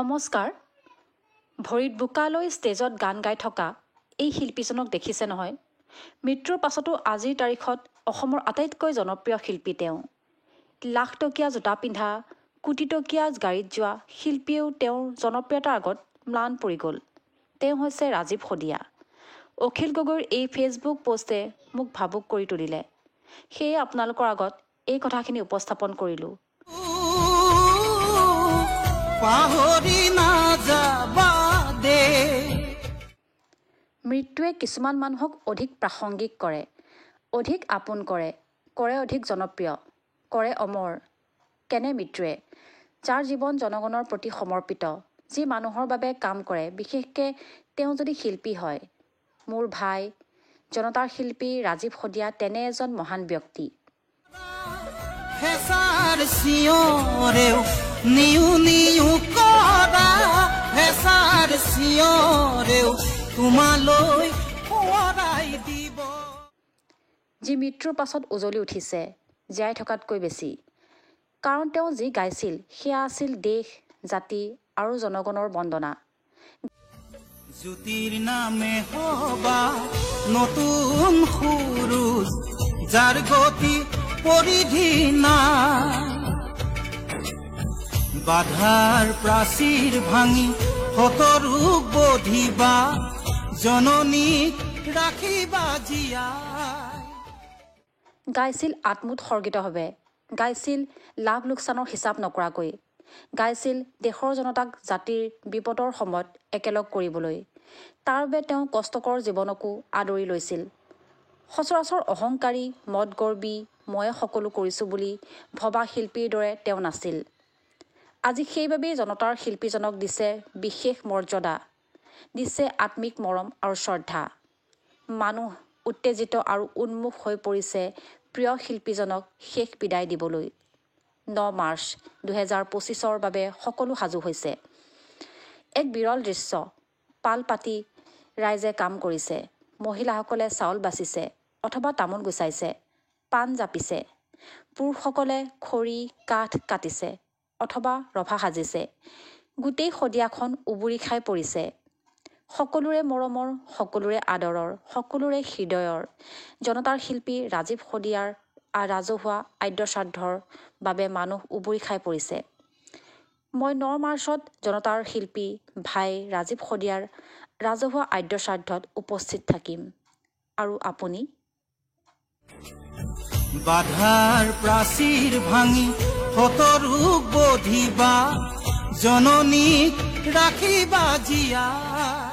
নমস্কাৰ ভৰিত বোকালৈ ষ্টেজত গান গাই থকা এই শিল্পীজনক দেখিছে নহয় মৃত্যুৰ পাছতো আজিৰ তাৰিখত অসমৰ আটাইতকৈ জনপ্ৰিয় শিল্পী তেওঁ লাখ টকীয়া জোতা পিন্ধা কোটি টকীয়া গাড়ীত যোৱা শিল্পীয়েও তেওঁৰ জনপ্ৰিয়তাৰ আগত ম্লান পৰি গ'ল তেওঁ হৈছে ৰাজীৱ শদিয়া অখিল গগৈৰ এই ফেচবুক পোষ্টে মোক ভাবুক কৰি তুলিলে সেয়ে আপোনালোকৰ আগত এই কথাখিনি উপস্থাপন কৰিলোঁ মৃত্যুৱে কিছুমান মানুহক অধিক প্ৰাসংগিক কৰে অধিক আপোন কৰে অধিক জনপ্ৰিয় কৰে অমৰ কেনে মৃত্যুৱে যাৰ জীৱন জনগণৰ প্ৰতি সমৰ্পিত যি মানুহৰ বাবে কাম কৰে বিশেষকৈ তেওঁ যদি শিল্পী হয় মোৰ ভাই জনতাৰ শিল্পী ৰাজীৱ শদিয়া তেনে এজন মহান ব্যক্তি যি মৃত্যুৰ পাছত উজলি উঠিছে জীয়াই থকাতকৈ বেছি কাৰণ তেওঁ যি গাইছিল সেয়া আছিল দেশ জাতি আৰু জনগণৰ বন্দনা জ্যোতিৰ নামে হবা নতুন সুৰুজ যাৰ গতি পৰিধি নাই বাধাৰ প্ৰাচীৰ ভাঙি হতৰূপ বধিবা জননীক ৰাখিবা জীয়াই গাইছিল আত্মোৎসৰ্গিতভাৱে গাইছিল লাভ লোকচানৰ হিচাপ নকৰাকৈ গাইছিল দেশৰ জনতাক জাতিৰ বিপদৰ সময়ত একেলগ কৰিবলৈ তাৰ বাবে তেওঁ কষ্টকৰ জীৱনকো আদৰি লৈছিল সচৰাচৰ অহংকাৰী মদগৰ্বী ময়ে সকলো কৰিছোঁ বুলি ভবা শিল্পীৰ দৰে তেওঁ নাছিল আজি সেইবাবেই জনতাৰ শিল্পীজনক দিছে বিশেষ মৰ্যাদা দিছে আত্মিক মৰম আৰু শ্ৰদ্ধা মানুহ উত্তেজিত আৰু উন্মুখ হৈ পৰিছে প্ৰিয় শিল্পীজনক শেষ বিদায় দিবলৈ 9 মাৰ্চ 2025ৰ বাবে সকলো সাজু হৈছে এক বিৰল দৃশ্য পাল পাতি ৰাইজে কাম কৰিছে মহিলাসকলে চাউল বাচিছে অথবা তামোল গুচাইছে পাণ জাপিছে পুৰুষসকলে খৰি কাঠ কাটিছে অথবা ৰভা সাজিছে গোটেই শদিয়াখন উবুৰি খাই পৰিছে সকলোৰে মৰমৰ সকলোৰে আদৰৰ সকলোৰে হৃদয়ৰ জনতাৰ শিল্পী ৰাজীৱ শদিয়াৰ ৰাজহুৱা আদ্যশ্ৰাদ্ধৰ বাবে মানুহ উবুৰি খাই পৰিছে মই 9 মাৰ্চত জনতাৰ শিল্পী ভাই ৰাজীৱ শদিয়াৰ ৰাজহুৱা আদ্যশ্ৰাদ্ধত উপস্থিত থাকিম আৰু আপুনি বাধাৰ প্ৰাচীৰ ভাঙি হতৰূপ বধিবা জননীক ৰাখিবা জীয়াই